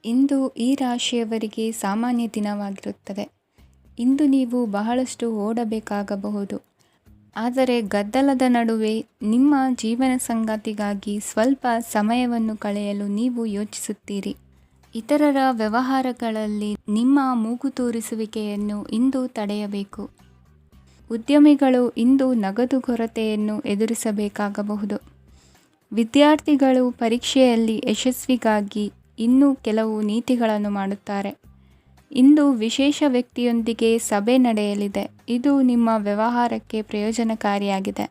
ಇಂದು ಈ ರಾಶಿಯವರಿಗೆ ಸಾಮಾನ್ಯ ದಿನವಾಗಿರುತ್ತದೆ. ಇಂದು ನೀವು ಬಹಳಷ್ಟು ಓಡಬೇಕಾಗಬಹುದು. ಆದರೆ ಗದ್ದಲದ ನಡುವೆ ನಿಮ್ಮ ಜೀವನ ಸಂಗಾತಿಗಾಗಿ ಸ್ವಲ್ಪ ಸಮಯವನ್ನು ಕಳೆಯಲು ನೀವು ಯೋಚಿಸುತ್ತೀರಿ. ಇತರರ ವ್ಯವಹಾರಗಳಲ್ಲಿ ನಿಮ್ಮ ಮೂಗು ತೂರಿಸುವಿಕೆಯನ್ನು ಇಂದು ತಡೆಯಬೇಕು. ಉದ್ಯಮಿಗಳು ಇಂದು ನಗದು ಕೊರತೆಯನ್ನು ಎದುರಿಸಬೇಕಾಗಬಹುದು. ವಿದ್ಯಾರ್ಥಿಗಳು ಪರೀಕ್ಷೆಯಲ್ಲಿ ಯಶಸ್ವಿಗಾಗಿ ಇನ್ನೂ ಕೆಲವು ನೀತಿಗಳನ್ನು ಮಾಡುತ್ತಾರೆ. ಇಂದು ವಿಶೇಷ ವ್ಯಕ್ತಿಯೊಂದಿಗೆ ಸಭೆ ನಡೆಯಲಿದೆ. ಇದು ನಿಮ್ಮ ವ್ಯವಹಾರಕ್ಕೆ ಪ್ರಯೋಜನಕಾರಿಯಾಗಿದೆ.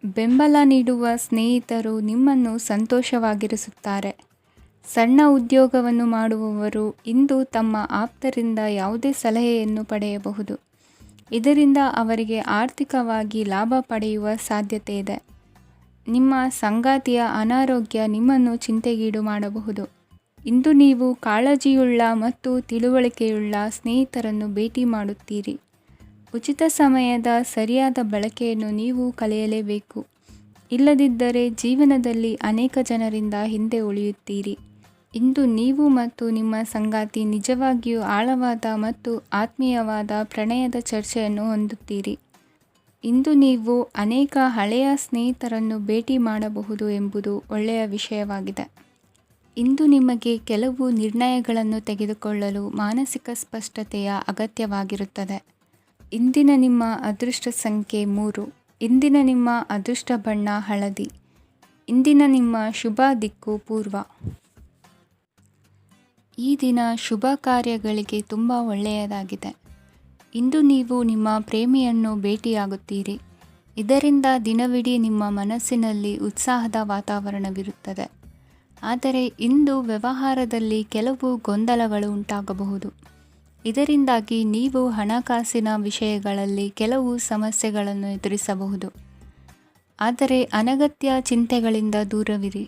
ಬೆಂಬಲ ನೀಡುವ ಸ್ನೇಹಿತರು ನಿಮ್ಮನ್ನು ಸಂತೋಷವಾಗಿರಿಸುತ್ತಾರೆ. ಸಣ್ಣ ಉದ್ಯೋಗವನ್ನು ಮಾಡುವವರು ಇಂದು ತಮ್ಮ ಆಪ್ತರಿಂದ ಯಾವುದೇ ಸಲಹೆಯನ್ನು ಪಡೆಯಬಹುದು. ಇದರಿಂದ ಅವರಿಗೆ ಆರ್ಥಿಕವಾಗಿ ಲಾಭ ಪಡೆಯುವ ಸಾಧ್ಯತೆ ಇದೆ. ನಿಮ್ಮ ಸಂಗಾತಿಯ ಅನಾರೋಗ್ಯ ನಿಮ್ಮನ್ನು ಚಿಂತೆಗೀಡು ಮಾಡಬಹುದು. ಇಂದು ನೀವು ಕಾಳಜಿಯುಳ್ಳ ಮತ್ತು ತಿಳುವಳಿಕೆಯುಳ್ಳ ಸ್ನೇಹಿತರನ್ನು ಭೇಟಿ ಮಾಡುತ್ತೀರಿ. ಉಚಿತ ಸಮಯದ ಸರಿಯಾದ ಬಳಕೆಯನ್ನು ನೀವು ಕಲಿಯಲೇಬೇಕು. ಇಲ್ಲದಿದ್ದರೆ ಜೀವನದಲ್ಲಿ ಅನೇಕ ಜನರಿಂದ ಹಿಂದೆ ಉಳಿಯುತ್ತೀರಿ. ಇಂದು ನೀವು ಮತ್ತು ನಿಮ್ಮ ಸಂಗಾತಿ ನಿಜವಾಗಿಯೂ ಆಳವಾದ ಮತ್ತು ಆತ್ಮೀಯವಾದ ಪ್ರಣಯದ ಚರ್ಚೆಯನ್ನು ಹೊಂದುತ್ತೀರಿ. ಇಂದು ನೀವು ಅನೇಕ ಹಳೆಯ ಸ್ನೇಹಿತರನ್ನು ಭೇಟಿ ಮಾಡಬಹುದು ಎಂಬುದು ಒಳ್ಳೆಯ ವಿಷಯವಾಗಿದೆ. ಇಂದು ನಿಮಗೆ ಕೆಲವು ನಿರ್ಣಯಗಳನ್ನು ತೆಗೆದುಕೊಳ್ಳಲು ಮಾನಸಿಕ ಸ್ಪಷ್ಟತೆಯ ಅಗತ್ಯವಾಗಿರುತ್ತದೆ. ಇಂದಿನ ನಿಮ್ಮ ಅದೃಷ್ಟ ಸಂಖ್ಯೆ 3. ಇಂದಿನ ನಿಮ್ಮ ಅದೃಷ್ಟ ಬಣ್ಣ ಹಳದಿ. ಇಂದಿನ ನಿಮ್ಮ ಶುಭ ದಿಕ್ಕು ಪೂರ್ವ. ಈ ದಿನ ಶುಭ ಕಾರ್ಯಗಳಿಗೆ ತುಂಬ ಒಳ್ಳೆಯದಾಗಿದೆ. ಇಂದು ನೀವು ನಿಮ್ಮ ಪ್ರೇಮಿಯನ್ನು ಭೇಟಿಯಾಗುತ್ತೀರಿ. ಇದರಿಂದ ದಿನವಿಡೀ ನಿಮ್ಮ ಮನಸ್ಸಿನಲ್ಲಿ ಉತ್ಸಾಹದ ವಾತಾವರಣವಿರುತ್ತದೆ. ಆದರೆ ಇಂದು ವ್ಯವಹಾರದಲ್ಲಿ ಕೆಲವು ಗೊಂದಲಗಳು ಉಂಟಾಗಬಹುದು. ಇದರಿಂದಾಗಿ ನೀವು ಹಣಕಾಸಿನ ವಿಷಯಗಳಲ್ಲಿ ಕೆಲವು ಸಮಸ್ಯೆಗಳನ್ನು ಎದುರಿಸಬಹುದು. ಆದರೆ ಅನಗತ್ಯ ಚಿಂತೆಗಳಿಂದ ದೂರವಿರಿ.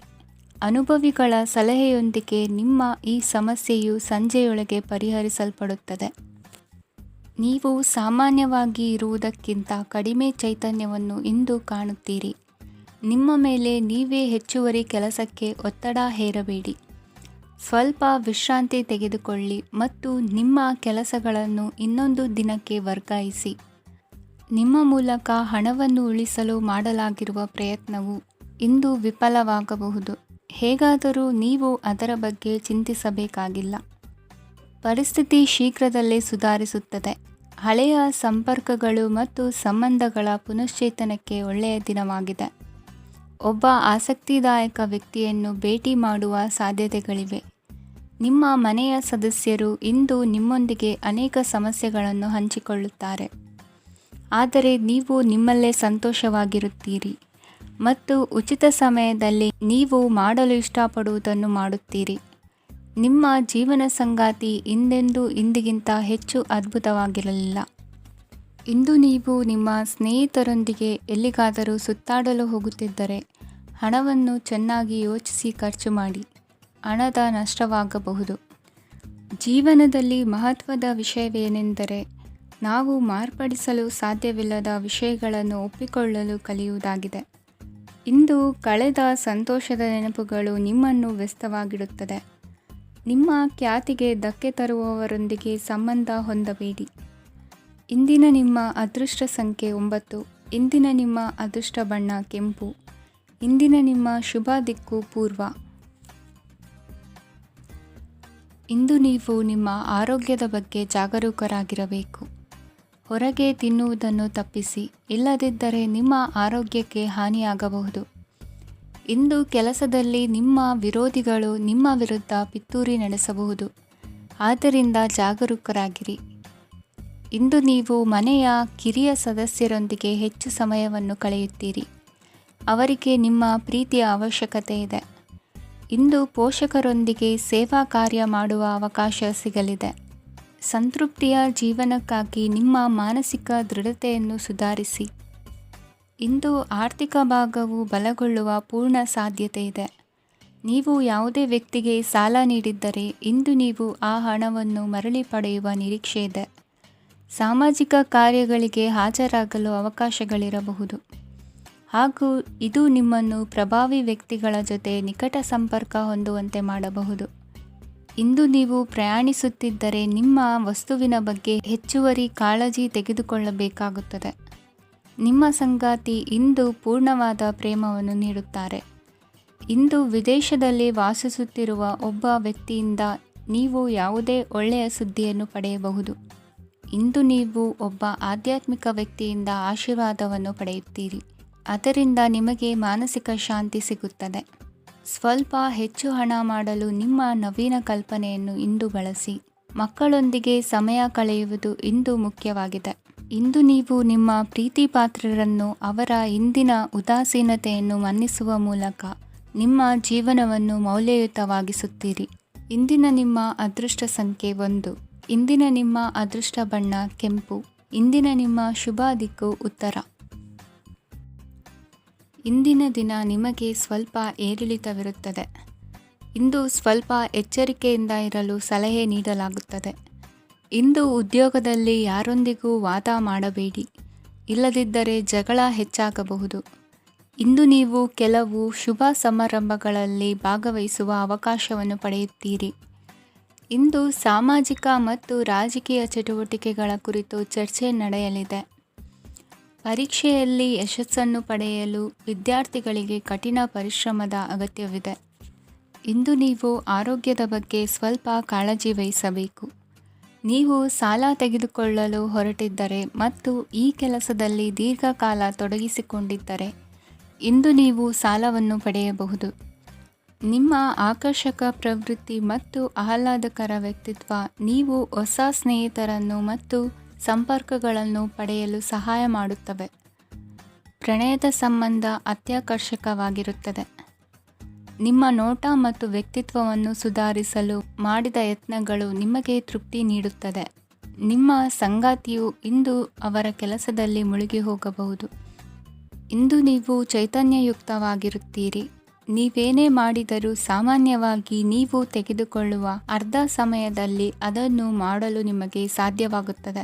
ಅನುಭವಿಗಳ ಸಲಹೆಯೊಂದಿಗೆ ನಿಮ್ಮ ಈ ಸಮಸ್ಯೆಯು ಸಂಜೆಯೊಳಗೆ ಪರಿಹರಿಸಲ್ಪಡುತ್ತದೆ. ನೀವು ಸಾಮಾನ್ಯವಾಗಿ ಇರುವುದಕ್ಕಿಂತ ಕಡಿಮೆ ಚೈತನ್ಯವನ್ನು ಇಂದು ಕಾಣುತ್ತೀರಿ. ನಿಮ್ಮ ಮೇಲೆ ನೀವೇ ಹೆಚ್ಚುವರಿ ಕೆಲಸಕ್ಕೆ ಒತ್ತಡ ಹೇರಬೇಡಿ. ಸ್ವಲ್ಪ ವಿಶ್ರಾಂತಿ ತೆಗೆದುಕೊಳ್ಳಿ ಮತ್ತು ನಿಮ್ಮ ಕೆಲಸಗಳನ್ನು ಇನ್ನೊಂದು ದಿನಕ್ಕೆ ವರ್ಗಾಯಿಸಿ. ನಿಮ್ಮ ಮೂಲಕ ಹಣವನ್ನು ಉಳಿಸಲು ಮಾಡಲಾಗಿರುವ ಪ್ರಯತ್ನವು ಇಂದು ವಿಫಲವಾಗಬಹುದು. ಹೇಗಾದರೂ ನೀವು ಅದರ ಬಗ್ಗೆ ಚಿಂತಿಸಬೇಕಾಗಿಲ್ಲ. ಪರಿಸ್ಥಿತಿ ಶೀಘ್ರದಲ್ಲೇ ಸುಧಾರಿಸುತ್ತದೆ. ಹಳೆಯ ಸಂಪರ್ಕಗಳು ಮತ್ತು ಸಂಬಂಧಗಳ ಪುನಶ್ಚೇತನಕ್ಕೆ ಒಳ್ಳೆಯ ದಿನವಾಗಿದೆ. ಒಬ್ಬ ಆಸಕ್ತಿದಾಯಕ ವ್ಯಕ್ತಿಯನ್ನು ಭೇಟಿ ಮಾಡುವ ಸಾಧ್ಯತೆಗಳಿವೆ. ನಿಮ್ಮ ಮನೆಯ ಸದಸ್ಯರು ಇಂದು ನಿಮ್ಮೊಂದಿಗೆ ಅನೇಕ ಸಮಸ್ಯೆಗಳನ್ನು ಹಂಚಿಕೊಳ್ಳುತ್ತಾರೆ. ಆದರೆ ನೀವು ನಿಮ್ಮಲ್ಲೇ ಸಂತೋಷವಾಗಿರುತ್ತೀರಿ ಮತ್ತು ಉಚಿತ ಸಮಯದಲ್ಲಿ ನೀವು ಮಾಡಲು ಇಷ್ಟಪಡುವುದನ್ನು ಮಾಡುತ್ತೀರಿ. ನಿಮ್ಮ ಜೀವನ ಸಂಗಾತಿ ಇಂದೆಂದೂ ಇಂದಿಗಿಂತ ಹೆಚ್ಚು ಅದ್ಭುತವಾಗಿರಲಿಲ್ಲ. ಇಂದು ನೀವು ನಿಮ್ಮ ಸ್ನೇಹಿತರೊಂದಿಗೆ ಎಲ್ಲಿಗಾದರೂ ಸುತ್ತಾಡಲು ಹೋಗುತ್ತಿದ್ದರೆ ಹಣವನ್ನು ಚೆನ್ನಾಗಿ ಯೋಚಿಸಿ ಖರ್ಚು ಮಾಡಿ. ಹಣದ ನಷ್ಟವಾಗಬಹುದು. ಜೀವನದಲ್ಲಿ ಮಹತ್ವದ ವಿಷಯವೇನೆಂದರೆ ನಾವು ಮಾರ್ಪಡಿಸಲು ಸಾಧ್ಯವಿಲ್ಲದ ವಿಷಯಗಳನ್ನು ಒಪ್ಪಿಕೊಳ್ಳಲು ಕಲಿಯುವುದಾಗಿದೆ. ಇಂದು ಕಳೆದ ಸಂತೋಷದ ನೆನಪುಗಳು ನಿಮ್ಮನ್ನು ವ್ಯಸ್ತವಾಗಿಡುತ್ತದೆ. ನಿಮ್ಮ ಖ್ಯಾತಿಗೆ ಧಕ್ಕೆ ತರುವವರೊಂದಿಗೆ ಸಂಬಂಧ ಹೊಂದಬೇಡಿ. ಇಂದಿನ ನಿಮ್ಮ ಅದೃಷ್ಟ ಸಂಖ್ಯೆ 9. ಇಂದಿನ ನಿಮ್ಮ ಅದೃಷ್ಟ ಬಣ್ಣ ಕೆಂಪು. ಇಂದಿನ ನಿಮ್ಮ ಶುಭ ದಿಕ್ಕು ಪೂರ್ವ. ಇಂದು ನೀವು ನಿಮ್ಮ ಆರೋಗ್ಯದ ಬಗ್ಗೆ ಜಾಗರೂಕರಾಗಿರಬೇಕು. ಹೊರಗೆ ತಿನ್ನುವುದನ್ನು ತಪ್ಪಿಸಿ. ಇಲ್ಲದಿದ್ದರೆ ನಿಮ್ಮ ಆರೋಗ್ಯಕ್ಕೆ ಹಾನಿಯಾಗಬಹುದು. ಇಂದು ಕೆಲಸದಲ್ಲಿ ನಿಮ್ಮ ವಿರೋಧಿಗಳು ನಿಮ್ಮ ವಿರುದ್ಧ ಪಿತೂರಿ ನಡೆಸಬಹುದು. ಆದ್ದರಿಂದ ಜಾಗರೂಕರಾಗಿರಿ. ಇಂದು ನೀವು ಮನೆಯ ಕಿರಿಯ ಸದಸ್ಯರೊಂದಿಗೆ ಹೆಚ್ಚು ಸಮಯವನ್ನು ಕಳೆಯುತ್ತೀರಿ. ಅವರಿಗೆ ನಿಮ್ಮ ಪ್ರೀತಿಯ ಅವಶ್ಯಕತೆ ಇದೆ. ಇಂದು ಪೋಷಕರೊಂದಿಗೆ ಸೇವಾ ಕಾರ್ಯ ಮಾಡುವ ಅವಕಾಶ ಸಿಗಲಿದೆ. ಸಂತೃಪ್ತಿಯ ಜೀವನಕ್ಕಾಗಿ ನಿಮ್ಮ ಮಾನಸಿಕ ದೃಢತೆಯನ್ನು ಸುಧಾರಿಸಿ. ಇಂದು ಆರ್ಥಿಕ ಭಾಗವು ಬಲಗೊಳ್ಳುವ ಪೂರ್ಣ ಸಾಧ್ಯತೆ ಇದೆ. ನೀವು ಯಾವುದೇ ವ್ಯಕ್ತಿಗೆ ಸಾಲ ನೀಡಿದ್ದರೆ ಇಂದು ನೀವು ಆ ಹಣವನ್ನು ಮರಳಿ ಪಡೆಯುವ ನಿರೀಕ್ಷೆ ಇದೆ. ಸಾಮಾಜಿಕ ಕಾರ್ಯಗಳಿಗೆ ಹಾಜರಾಗಲು ಅವಕಾಶಗಳಿರಬಹುದು. ಹಾಗೂ ಇದು ನಿಮ್ಮನ್ನು ಪ್ರಭಾವಿ ವ್ಯಕ್ತಿಗಳ ಜೊತೆ ನಿಕಟ ಸಂಪರ್ಕ ಹೊಂದುವಂತೆ ಮಾಡಬಹುದು. ಇಂದು ನೀವು ಪ್ರಯಾಣಿಸುತ್ತಿದ್ದರೆ ನಿಮ್ಮ ವಸ್ತುವಿನ ಬಗ್ಗೆ ಹೆಚ್ಚುವರಿ ಕಾಳಜಿ ತೆಗೆದುಕೊಳ್ಳಬೇಕಾಗುತ್ತದೆ. ನಿಮ್ಮ ಸಂಗಾತಿ ಇಂದು ಪೂರ್ಣವಾದ ಪ್ರೇಮವನ್ನು ನೀಡುತ್ತಾರೆ. ಇಂದು ವಿದೇಶದಲ್ಲಿ ವಾಸಿಸುತ್ತಿರುವ ಒಬ್ಬ ವ್ಯಕ್ತಿಯಿಂದ ನೀವು ಯಾವುದೇ ಒಳ್ಳೆಯ ಸುದ್ದಿಯನ್ನು ಪಡೆಯಬಹುದು. ಇಂದು ನೀವು ಒಬ್ಬ ಆಧ್ಯಾತ್ಮಿಕ ವ್ಯಕ್ತಿಯಿಂದ ಆಶೀರ್ವಾದವನ್ನು ಪಡೆಯುತ್ತೀರಿ. ಅದರಿಂದ ನಿಮಗೆ ಮಾನಸಿಕ ಶಾಂತಿ ಸಿಗುತ್ತದೆ. ಸ್ವಲ್ಪ ಹೆಚ್ಚು ಹಣ ಮಾಡಲು ನಿಮ್ಮ ನವೀನ ಕಲ್ಪನೆಯನ್ನು ಇಂದು ಬಳಸಿ. ಮಕ್ಕಳೊಂದಿಗೆ ಸಮಯ ಕಳೆಯುವುದು ಇಂದು ಮುಖ್ಯವಾಗಿದೆ. ಇಂದು ನೀವು ನಿಮ್ಮ ಪ್ರೀತಿ ಪಾತ್ರರನ್ನು ಅವರ ಇಂದಿನ ಉದಾಸೀನತೆಯನ್ನು ಮನ್ನಿಸುವ ಮೂಲಕ ನಿಮ್ಮ ಜೀವನವನ್ನು ಮೌಲ್ಯಯುತವಾಗಿಸುತ್ತೀರಿ. ಇಂದಿನ ನಿಮ್ಮ ಅದೃಷ್ಟ ಸಂಖ್ಯೆ 1. ಇಂದಿನ ನಿಮ್ಮ ಅದೃಷ್ಟ ಬಣ್ಣ ಕೆಂಪು. ಇಂದಿನ ನಿಮ್ಮ ಶುಭ ದಿಕ್ಕು ಉತ್ತರ. ಇಂದಿನ ದಿನ ನಿಮಗೆ ಸ್ವಲ್ಪ ಏರಿಳಿತವಿರುತ್ತದೆ. ಇಂದು ಸ್ವಲ್ಪ ಎಚ್ಚರಿಕೆಯಿಂದ ಇರಲು ಸಲಹೆ ನೀಡಲಾಗುತ್ತದೆ. ಇಂದು ಉದ್ಯೋಗದಲ್ಲಿ ಯಾರೊಂದಿಗೂ ವಾದ ಮಾಡಬೇಡಿ, ಇಲ್ಲದಿದ್ದರೆ ಜಗಳ ಹೆಚ್ಚಾಗಬಹುದು. ಇಂದು ನೀವು ಕೆಲವು ಶುಭ ಸಮಾರಂಭಗಳಲ್ಲಿ ಭಾಗವಹಿಸುವ ಅವಕಾಶವನ್ನು ಪಡೆಯುತ್ತೀರಿ. ಇಂದು ಸಾಮಾಜಿಕ ಮತ್ತು ರಾಜಕೀಯ ಚಟುವಟಿಕೆಗಳ ಕುರಿತು ಚರ್ಚೆ ನಡೆಯಲಿದೆ. ಪರೀಕ್ಷೆಯಲ್ಲಿ ಯಶಸ್ಸನ್ನು ಪಡೆಯಲು ವಿದ್ಯಾರ್ಥಿಗಳಿಗೆ ಕಠಿಣ ಪರಿಶ್ರಮದ ಅಗತ್ಯವಿದೆ. ಇಂದು ನೀವು ಆರೋಗ್ಯದ ಬಗ್ಗೆ ಸ್ವಲ್ಪ ಕಾಳಜಿ ವಹಿಸಬೇಕು. ನೀವು ಸಾಲ ತೆಗೆದುಕೊಳ್ಳಲು ಹೊರಟಿದ್ದರೆ ಮತ್ತು ಈ ಕೆಲಸದಲ್ಲಿ ದೀರ್ಘಕಾಲ ತೊಡಗಿಸಿಕೊಂಡಿದ್ದರೆ ಇಂದು ನೀವು ಸಾಲವನ್ನು ಪಡೆಯಬಹುದು. ನಿಮ್ಮ ಆಕರ್ಷಕ ಪ್ರವೃತ್ತಿ ಮತ್ತು ಆಹ್ಲಾದಕರ ವ್ಯಕ್ತಿತ್ವ ನೀವು ಹೊಸ ಸ್ನೇಹಿತರನ್ನು ಮತ್ತು ಸಂಪರ್ಕಗಳನ್ನು ಪಡೆಯಲು ಸಹಾಯ ಮಾಡುತ್ತವೆ. ಪ್ರಣಯದ ಸಂಬಂಧ ಅತ್ಯಾಕರ್ಷಕವಾಗಿರುತ್ತದೆ. ನಿಮ್ಮ ನೋಟ ಮತ್ತು ವ್ಯಕ್ತಿತ್ವವನ್ನು ಸುಧಾರಿಸಲು ಮಾಡಿದ ಯತ್ನಗಳು ನಿಮಗೆ ತೃಪ್ತಿ ನೀಡುತ್ತದೆ. ನಿಮ್ಮ ಸಂಗಾತಿಯು ಇಂದು ಅವರ ಕೆಲಸದಲ್ಲಿ ಮುಳುಗಿ ಹೋಗಬಹುದು. ಇಂದು ನೀವು ಚೈತನ್ಯಯುಕ್ತವಾಗಿರುತ್ತೀರಿ. ನೀವೇನೇ ಮಾಡಿದರೂ ಸಾಮಾನ್ಯವಾಗಿ ನೀವು ತೆಗೆದುಕೊಳ್ಳುವ ಅರ್ಧ ಸಮಯದಲ್ಲಿ ಅದನ್ನು ಮಾಡಲು ನಿಮಗೆ ಸಾಧ್ಯವಾಗುತ್ತದೆ.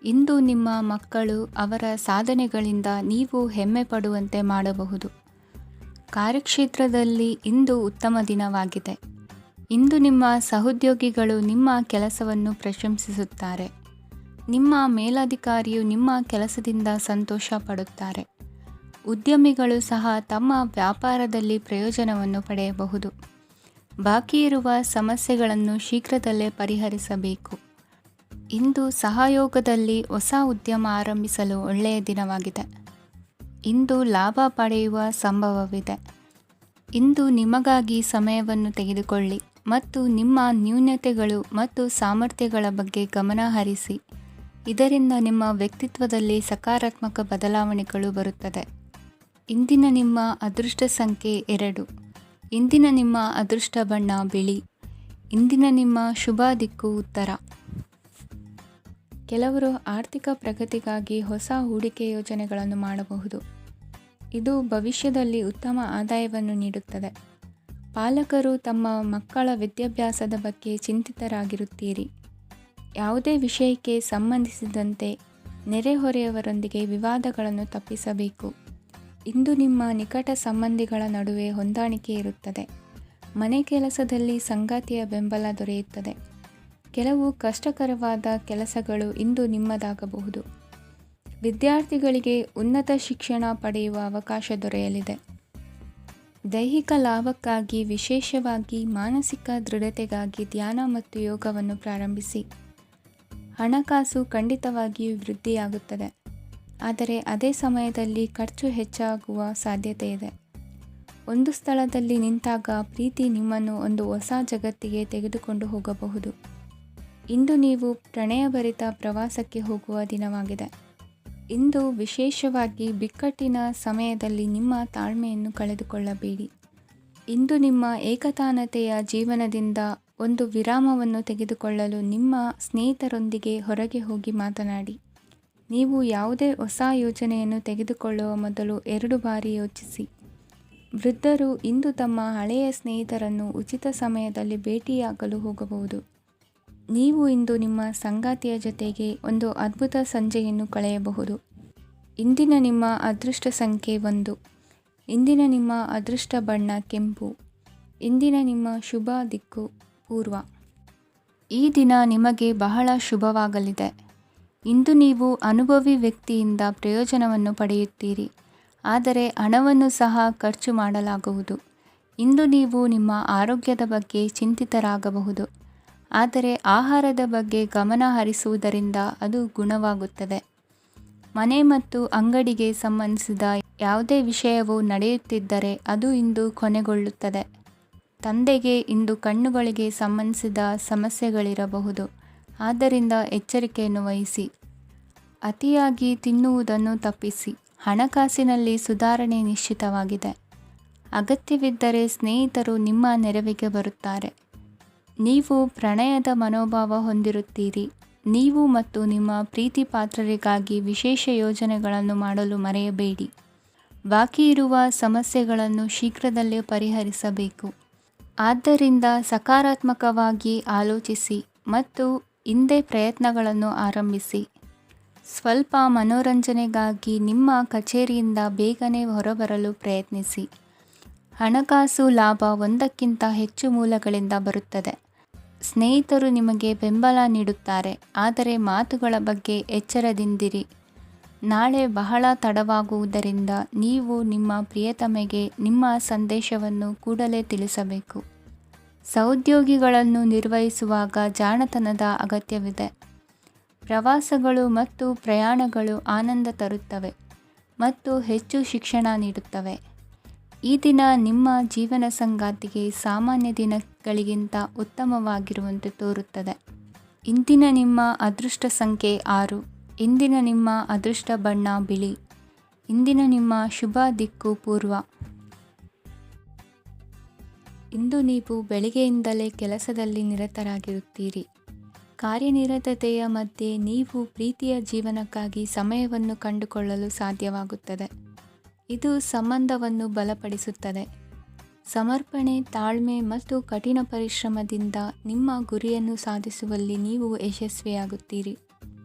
ಇಂದು ನಿಮ್ಮ ಮಕ್ಕಳು ಅವರ ಸಾಧನೆಗಳಿಂದ ನೀವು ಹೆಮ್ಮೆ ಪಡುವಂತೆ ಮಾಡಬಹುದು. ಕಾರ್ಯಕ್ಷೇತ್ರದಲ್ಲಿ ಇಂದು ಉತ್ತಮ ದಿನವಾಗಿದೆ. ಇಂದು ನಿಮ್ಮ ಸಹೋದ್ಯೋಗಿಗಳು ನಿಮ್ಮ ಕೆಲಸವನ್ನು ಪ್ರಶಂಸಿಸುತ್ತಾರೆ. ನಿಮ್ಮ ಮೇಲಧಿಕಾರಿಯು ನಿಮ್ಮ ಕೆಲಸದಿಂದ ಸಂತೋಷ ಪಡುತ್ತಾರೆ. ಉದ್ಯಮಿಗಳು ಸಹ ತಮ್ಮ ವ್ಯಾಪಾರದಲ್ಲಿ ಪ್ರಯೋಜನವನ್ನು ಪಡೆಯಬಹುದು. ಬಾಕಿ ಇರುವ ಸಮಸ್ಯೆಗಳನ್ನು ಶೀಘ್ರದಲ್ಲೇ ಪರಿಹರಿಸಬೇಕು. ಇಂದು ಸಹಯೋಗದಲ್ಲಿ ಹೊಸ ಉದ್ಯಮ ಆರಂಭಿಸಲು ಒಳ್ಳೆಯ ದಿನವಾಗಿದೆ. ಇಂದು ಲಾಭ ಪಡೆಯುವ ಸಂಭವವಿದೆ. ಇಂದು ನಿಮಗಾಗಿ ಸಮಯವನ್ನು ತೆಗೆದುಕೊಳ್ಳಿ ಮತ್ತು ನಿಮ್ಮ ನ್ಯೂನತೆಗಳು ಮತ್ತು ಸಾಮರ್ಥ್ಯಗಳ ಬಗ್ಗೆ ಗಮನ ಹರಿಸಿ. ಇದರಿಂದ ನಿಮ್ಮ ವ್ಯಕ್ತಿತ್ವದಲ್ಲಿ ಸಕಾರಾತ್ಮಕ ಬದಲಾವಣೆಗಳು ಬರುತ್ತದೆ. ಇಂದಿನ ನಿಮ್ಮ ಅದೃಷ್ಟ ಸಂಖ್ಯೆ 2. ಇಂದಿನ ನಿಮ್ಮ ಅದೃಷ್ಟ ಬಣ್ಣ ಬಿಳಿ. ಇಂದಿನ ನಿಮ್ಮ ಶುಭ ದಿಕ್ಕು ಉತ್ತರ. ಕೆಲವರು ಆರ್ಥಿಕ ಪ್ರಗತಿಗಾಗಿ ಹೊಸ ಹೂಡಿಕೆ ಯೋಜನೆಗಳನ್ನು ಮಾಡಬಹುದು. ಇದು ಭವಿಷ್ಯದಲ್ಲಿ ಉತ್ತಮ ಆದಾಯವನ್ನು ನೀಡುತ್ತದೆ. ಪಾಲಕರು ತಮ್ಮ ಮಕ್ಕಳ ವಿದ್ಯಾಭ್ಯಾಸದ ಬಗ್ಗೆ ಚಿಂತಿತರಾಗಿರುತ್ತೀರಿ. ಯಾವುದೇ ವಿಷಯಕ್ಕೆ ಸಂಬಂಧಿಸಿದಂತೆ ನೆರೆಹೊರೆಯವರೊಂದಿಗೆ ವಿವಾದಗಳನ್ನು ತಪ್ಪಿಸಬೇಕು. ಇಂದು ನಿಮ್ಮ ನಿಕಟ ಸಂಬಂಧಿಗಳ ನಡುವೆ ಹೊಂದಾಣಿಕೆ ಇರುತ್ತದೆ. ಮನೆ ಕೆಲಸದಲ್ಲಿ ಸಂಗಾತಿಯ ಬೆಂಬಲ ದೊರೆಯುತ್ತದೆ. ಕೆಲವು ಕಷ್ಟಕರವಾದ ಕೆಲಸಗಳು ಇಂದು ನಿಮ್ಮದಾಗಬಹುದು. ವಿದ್ಯಾರ್ಥಿಗಳಿಗೆ ಉನ್ನತ ಶಿಕ್ಷಣ ಪಡೆಯುವ ಅವಕಾಶ ದೊರೆಯಲಿದೆ. ದೈಹಿಕ ಲಾಭಕ್ಕಾಗಿ, ವಿಶೇಷವಾಗಿ ಮಾನಸಿಕ ದೃಢತೆಗಾಗಿ ಧ್ಯಾನ ಮತ್ತು ಯೋಗವನ್ನು ಪ್ರಾರಂಭಿಸಿ. ಹಣಕಾಸು ಖಂಡಿತವಾಗಿಯೂ ವೃದ್ಧಿಯಾಗುತ್ತದೆ, ಆದರೆ ಅದೇ ಸಮಯದಲ್ಲಿ ಖರ್ಚು ಹೆಚ್ಚಾಗುವ ಸಾಧ್ಯತೆ ಇದೆ. ಒಂದು ಸ್ಥಳದಲ್ಲಿ ನಿಂತಾಗ ಪ್ರೀತಿ ನಿಮ್ಮನ್ನು ಒಂದು ಹೊಸ ಜಗತ್ತಿಗೆ ತೆಗೆದುಕೊಂಡು ಹೋಗಬಹುದು. ಇಂದು ನೀವು ಪ್ರಣಯಭರಿತ ಪ್ರವಾಸಕ್ಕೆ ಹೋಗುವ ದಿನವಾಗಿದೆ. ಇಂದು ವಿಶೇಷವಾಗಿ ಬಿಕ್ಕಟ್ಟಿನ ಸಮಯದಲ್ಲಿ ನಿಮ್ಮ ತಾಳ್ಮೆಯನ್ನು ಕಳೆದುಕೊಳ್ಳಬೇಡಿ. ಇಂದು ನಿಮ್ಮ ಏಕತಾನತೆಯ ಜೀವನದಿಂದ ಒಂದು ವಿರಾಮವನ್ನು ತೆಗೆದುಕೊಳ್ಳಲು ನಿಮ್ಮ ಸ್ನೇಹಿತರೊಂದಿಗೆ ಹೊರಗೆ ಹೋಗಿ ಮಾತನಾಡಿ. ನೀವು ಯಾವುದೇ ಹೊಸ ಯೋಜನೆಯನ್ನು ತೆಗೆದುಕೊಳ್ಳುವ ಮೊದಲು 2 ಬಾರಿ ಯೋಚಿಸಿ. ವೃದ್ಧರು ಇಂದು ತಮ್ಮ ಹಳೆಯ ಸ್ನೇಹಿತರನ್ನು ಉಚಿತ ಸಮಯದಲ್ಲಿ ಭೇಟಿಯಾಗಲು ಹೋಗಬಹುದು. ನೀವು ಇಂದು ನಿಮ್ಮ ಸಂಗಾತಿಯ ಜೊತೆಗೆ ಒಂದು ಅದ್ಭುತ ಸಂಜೆಯನ್ನು ಕಳೆಯಬಹುದು. ಇಂದಿನ ನಿಮ್ಮ ಅದೃಷ್ಟ ಸಂಖ್ಯೆ 1. ಇಂದಿನ ನಿಮ್ಮ ಅದೃಷ್ಟ ಬಣ್ಣ ಕೆಂಪು. ಇಂದಿನ ನಿಮ್ಮ ಶುಭ ದಿಕ್ಕು ಪೂರ್ವ. ಈ ದಿನ ನಿಮಗೆ ಬಹಳ ಶುಭವಾಗಲಿದೆ. ಇಂದು ನೀವು ಅನುಭವಿ ವ್ಯಕ್ತಿಯಿಂದ ಪ್ರಯೋಜನವನ್ನು ಪಡೆಯುತ್ತೀರಿ, ಆದರೆ ಹಣವನ್ನು ಸಹ ಖರ್ಚು ಮಾಡಲಾಗುವುದು. ಇಂದು ನೀವು ನಿಮ್ಮ ಆರೋಗ್ಯದ ಬಗ್ಗೆ ಚಿಂತಿತರಾಗಬಹುದು, ಆದರೆ ಆಹಾರದ ಬಗ್ಗೆ ಗಮನ ಹರಿಸುವುದರಿಂದ ಅದು ಗುಣವಾಗುತ್ತದೆ. ಮನೆ ಮತ್ತು ಅಂಗಡಿಗೆ ಸಂಬಂಧಿಸಿದ ಯಾವುದೇ ವಿಷಯವು ನಡೆಯುತ್ತಿದ್ದರೆ ಅದು ಇಂದು ಕೊನೆಗೊಳ್ಳುತ್ತದೆ. ತಂದೆಗೆ ಇಂದು ಕಣ್ಣುಗಳಿಗೆ ಸಂಬಂಧಿಸಿದ ಸಮಸ್ಯೆಗಳಿರಬಹುದು, ಆದ್ದರಿಂದ ಎಚ್ಚರಿಕೆಯನ್ನು ವಹಿಸಿ. ಅತಿಯಾಗಿ ತಿನ್ನುವುದನ್ನು ತಪ್ಪಿಸಿ. ಹಣಕಾಸಿನಲ್ಲಿ ಸುಧಾರಣೆ ನಿಶ್ಚಿತವಾಗಿದೆ. ಅಗತ್ಯವಿದ್ದರೆ ಸ್ನೇಹಿತರು ನಿಮ್ಮ ನೆರವಿಗೆ ಬರುತ್ತಾರೆ. ನೀವು ಪ್ರಣಯದ ಮನೋಭಾವ ಹೊಂದಿರುತ್ತೀರಿ. ನೀವು ಮತ್ತು ನಿಮ್ಮ ಪ್ರೀತಿ ಪಾತ್ರರಿಗಾಗಿ ವಿಶೇಷ ಯೋಜನೆಗಳನ್ನು ಮಾಡಲು ಮರೆಯಬೇಡಿ. ಬಾಕಿ ಇರುವ ಸಮಸ್ಯೆಗಳನ್ನು ಶೀಘ್ರದಲ್ಲೇ ಪರಿಹರಿಸಬೇಕು. ಆದ್ದರಿಂದ ಸಕಾರಾತ್ಮಕವಾಗಿ ಆಲೋಚಿಸಿ ಮತ್ತು ಇಂದೇ ಪ್ರಯತ್ನಗಳನ್ನು ಆರಂಭಿಸಿ. ಸ್ವಲ್ಪ ಮನೋರಂಜನೆಗಾಗಿ ನಿಮ್ಮ ಕಚೇರಿಯಿಂದ ಬೇಗನೆ ಹೊರಬರಲು ಪ್ರಯತ್ನಿಸಿ. ಹಣಕಾಸು ಲಾಭ ಒಂದಕ್ಕಿಂತ ಹೆಚ್ಚು ಮೂಲಗಳಿಂದ ಬರುತ್ತದೆ. ಸ್ನೇಹಿತರು ನಿಮಗೆ ಬೆಂಬಲ ನೀಡುತ್ತಾರೆ, ಆದರೆ ಮಾತುಗಳ ಬಗ್ಗೆ ಎಚ್ಚರದಿಂದಿರಿ. ನಾಳೆ ಬಹಳ ತಡವಾಗುವುದರಿಂದ ನೀವು ನಿಮ್ಮ ಪ್ರಿಯತಮೆಗೆ ನಿಮ್ಮ ಸಂದೇಶವನ್ನು ಕೂಡಲೇ ತಿಳಿಸಬೇಕು. ಸಹೋದ್ಯೋಗಿಗಳನ್ನು ನಿರ್ವಹಿಸುವಾಗ ಜಾಣತನದ ಅಗತ್ಯವಿದೆ. ಪ್ರವಾಸಗಳು ಮತ್ತು ಪ್ರಯಾಣಗಳು ಆನಂದ ತರುತ್ತವೆ ಮತ್ತು ಹೆಚ್ಚು ಶಿಕ್ಷಣ ನೀಡುತ್ತವೆ. ಈ ದಿನ ನಿಮ್ಮ ಜೀವನ ಸಂಗಾತಿಗೆ ಸಾಮಾನ್ಯ ದಿನಗಳಿಗಿಂತ ಉತ್ತಮವಾಗಿರುವಂತೆ ತೋರುತ್ತದೆ. ಇಂದಿನ ನಿಮ್ಮ ಅದೃಷ್ಟ ಸಂಖ್ಯೆ 6. ಇಂದಿನ ನಿಮ್ಮ ಅದೃಷ್ಟ ಬಣ್ಣ ಬಿಳಿ. ಇಂದಿನ ನಿಮ್ಮ ಶುಭ ದಿಕ್ಕು ಪೂರ್ವ. ಇಂದು ನೀವು ಬೆಳಿಗ್ಗೆಯಿಂದಲೇ ಕೆಲಸದಲ್ಲಿ ನಿರತರಾಗಿರುತ್ತೀರಿ. ಕಾರ್ಯನಿರತತೆಯ ಮಧ್ಯೆ ನೀವು ಪ್ರೀತಿಯ ಜೀವನಕ್ಕಾಗಿ ಸಮಯವನ್ನು ಕಂಡುಕೊಳ್ಳಲು ಸಾಧ್ಯವಾಗುತ್ತದೆ. ಇದು ಸಂಬಂಧವನ್ನು ಬಲಪಡಿಸುತ್ತದೆ. ಸಮರ್ಪಣೆ, ತಾಳ್ಮೆ ಮತ್ತು ಕಠಿಣ ಪರಿಶ್ರಮದಿಂದ ನಿಮ್ಮ ಗುರಿಯನ್ನು ಸಾಧಿಸುವಲ್ಲಿ ನೀವು ಯಶಸ್ವಿಯಾಗುತ್ತೀರಿ.